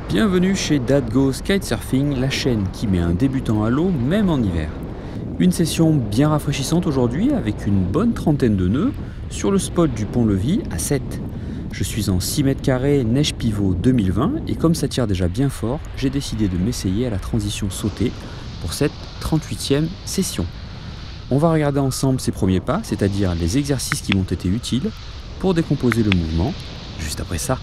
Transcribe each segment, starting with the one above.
Bienvenue chez Dad Goes Kitesurfing, la chaîne qui met un débutant à l'eau même en hiver. Une session bien rafraîchissante aujourd'hui avec une bonne trentaine de nœuds sur le spot du Pont-Levis à 7. Je suis en 6 mètres carrés neige pivot 2020 et comme ça tire déjà bien fort, j'ai décidé de m'essayer à la transition sautée pour cette 38e session. On va regarder ensemble ces premiers pas, c'est-à-dire les exercices qui m'ont été utiles pour décomposer le mouvement, juste après ça.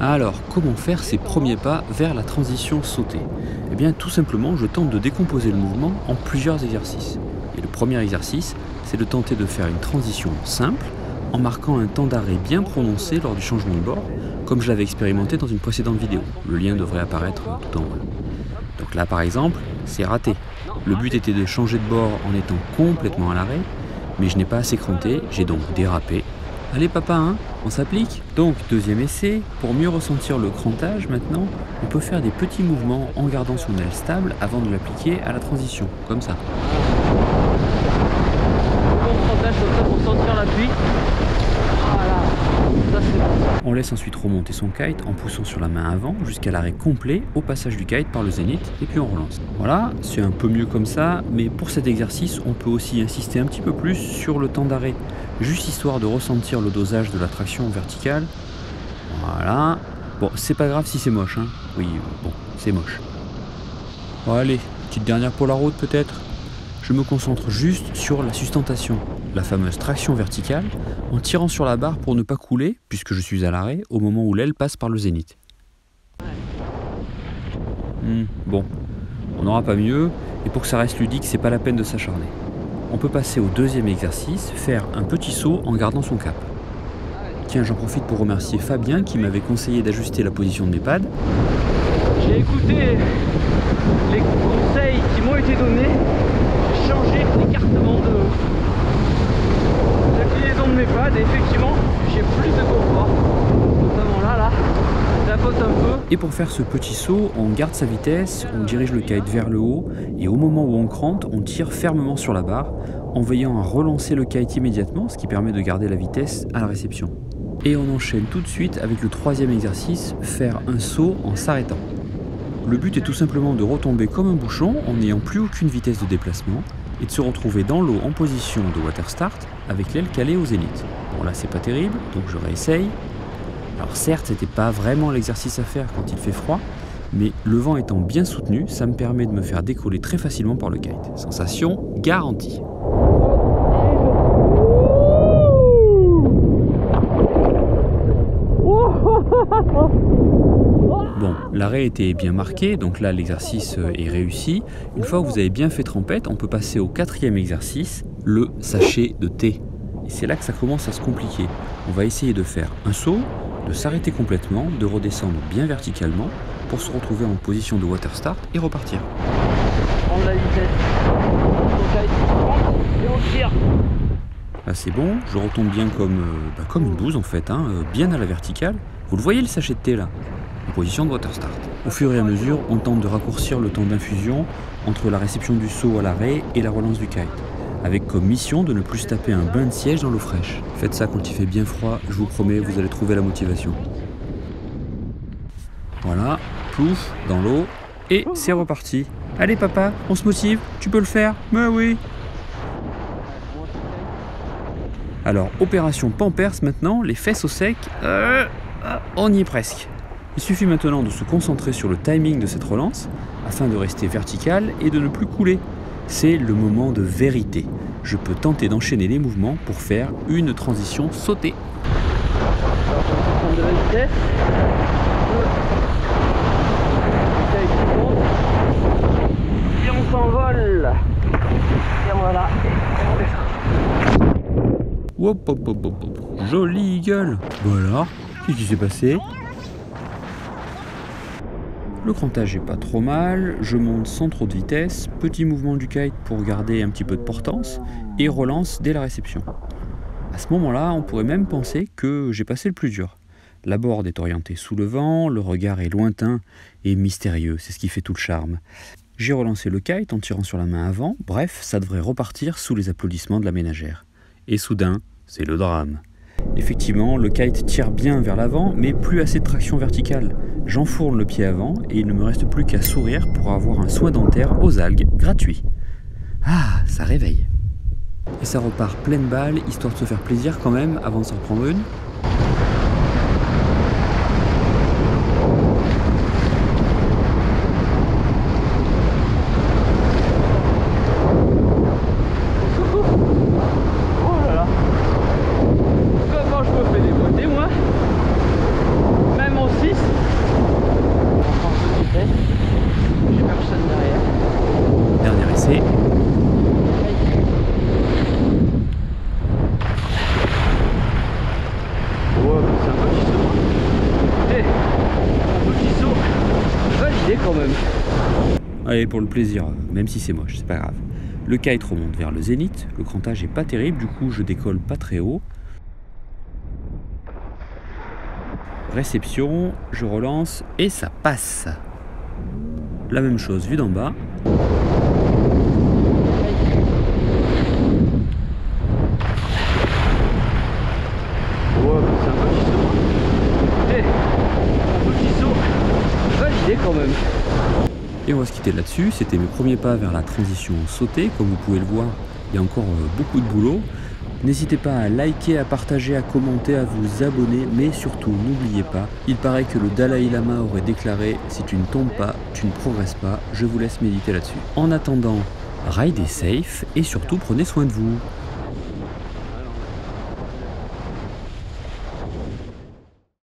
Alors, comment faire ces premiers pas vers la transition sautée? Eh bien, tout simplement, je tente de décomposer le mouvement en plusieurs exercices. Et le premier exercice, c'est de tenter de faire une transition simple en marquant un temps d'arrêt bien prononcé lors du changement de bord, comme je l'avais expérimenté dans une précédente vidéo. Le lien devrait apparaître tout en haut. Donc là, par exemple, c'est raté. Le but était de changer de bord en étant complètement à l'arrêt, mais je n'ai pas assez cranté, j'ai donc dérapé. Allez papa, hein, on s'applique. Donc deuxième essai, pour mieux ressentir le crantage maintenant, on peut faire des petits mouvements en gardant son aile stable avant de l'appliquer à la transition, comme ça. Bon crantage comme ça pour sentir l'appui. Voilà, ça c'est bon. On laisse ensuite remonter son kite en poussant sur la main avant jusqu'à l'arrêt complet au passage du kite par le zénith et puis on relance. Voilà, c'est un peu mieux comme ça, mais pour cet exercice, on peut aussi insister un petit peu plus sur le temps d'arrêt, juste histoire de ressentir le dosage de la traction verticale. Voilà. Bon, c'est pas grave si c'est moche, hein. Oui, bon, c'est moche. Bon, allez, petite dernière pour la route peut-être. Je me concentre juste sur la sustentation, la fameuse traction verticale, en tirant sur la barre pour ne pas couler, puisque je suis à l'arrêt, au moment où l'aile passe par le zénith. Bon, on n'aura pas mieux, et pour que ça reste ludique, c'est pas la peine de s'acharner. On peut passer au deuxième exercice, faire un petit saut en gardant son cap. Tiens, j'en profite pour remercier Fabien qui m'avait conseillé d'ajuster la position de mes pads. J'ai écouté les conseils qui m'ont été donnés. J'ai changé l'écartement de l'inclinaison de mes pads et effectivement j'ai plus de confort. Notamment là, ça botte un peu. Et pour faire ce petit saut, on garde sa vitesse, on dirige le kite vers le haut et au moment où on crante, on tire fermement sur la barre en veillant à relancer le kite immédiatement, ce qui permet de garder la vitesse à la réception. Et on enchaîne tout de suite avec le troisième exercice, faire un saut en s'arrêtant. Le but est tout simplement de retomber comme un bouchon en n'ayant plus aucune vitesse de déplacement et de se retrouver dans l'eau en position de water start avec l'aile calée au zénith. Bon là c'est pas terrible, donc je réessaye. Alors certes c'était pas vraiment l'exercice à faire quand il fait froid, mais le vent étant bien soutenu, ça me permet de me faire décoller très facilement par le kite. Sensation garantie. Bon, l'arrêt était bien marqué, donc là l'exercice est réussi. Une fois que vous avez bien fait trempette, on peut passer au quatrième exercice, le sachet de thé. Et c'est là que ça commence à se compliquer. On va essayer de faire un saut, de s'arrêter complètement, de redescendre bien verticalement pour se retrouver en position de water start et repartir. Prendre la vitesse. Et on tire. Là c'est bon, je retombe bien comme une bouse en fait, hein, bien à la verticale. Vous le voyez le sachet de thé là, en position de water start. Au fur et à mesure, on tente de raccourcir le temps d'infusion entre la réception du saut à l'arrêt et la relance du kite, avec comme mission de ne plus se taper un bain de siège dans l'eau fraîche. Faites ça quand il fait bien froid, je vous promets, vous allez trouver la motivation. Voilà, plouf, dans l'eau, et c'est reparti. Allez papa, on se motive, tu peux le faire? Mais oui. Alors, opération Pampers maintenant, les fesses au sec, on y est presque. Il suffit maintenant de se concentrer sur le timing de cette relance, afin de rester vertical et de ne plus couler. C'est le moment de vérité. Je peux tenter d'enchaîner les mouvements pour faire une transition sautée. Prendre de la vitesse. Et on s'envole. Et voilà. Et on descend. Hop, hop, hop, hop, hop. Jolie gueule. Voilà, qu'est-ce qui s'est passé? Le crantage est pas trop mal, je monte sans trop de vitesse, petit mouvement du kite pour garder un petit peu de portance, et relance dès la réception. À ce moment-là, on pourrait même penser que j'ai passé le plus dur. La board est orientée sous le vent, le regard est lointain et mystérieux, c'est ce qui fait tout le charme. J'ai relancé le kite en tirant sur la main avant, bref, ça devrait repartir sous les applaudissements de la ménagère. Et soudain, c'est le drame. Effectivement, le kite tire bien vers l'avant, mais plus assez de traction verticale. J'enfourne le pied avant et il ne me reste plus qu'à sourire pour avoir un soin dentaire aux algues gratuit. Ah, ça réveille. Et ça repart pleine balle, histoire de se faire plaisir quand même avant de s'en reprendre une. Dernier essai. C'est un petit saut. Écoutez, un petit saut validé quand même. Allez, pour le plaisir, même si c'est moche, c'est pas grave. Le kite remonte vers le zénith, le crantage est pas terrible, du coup je décolle pas très haut. Réception, je relance et ça passe. La même chose vue d'en bas. C'est un petit saut. Écoutez, un petit saut validé quand même. Et on va se quitter là-dessus, c'était mes premiers pas vers la transition sautée, comme vous pouvez le voir, il y a encore beaucoup de boulot. N'hésitez pas à liker, à partager, à commenter, à vous abonner, mais surtout n'oubliez pas, il paraît que le Dalai Lama aurait déclaré « Si tu ne tombes pas, tu ne progresses pas », je vous laisse méditer là-dessus. En attendant, ridez safe et surtout prenez soin de vous.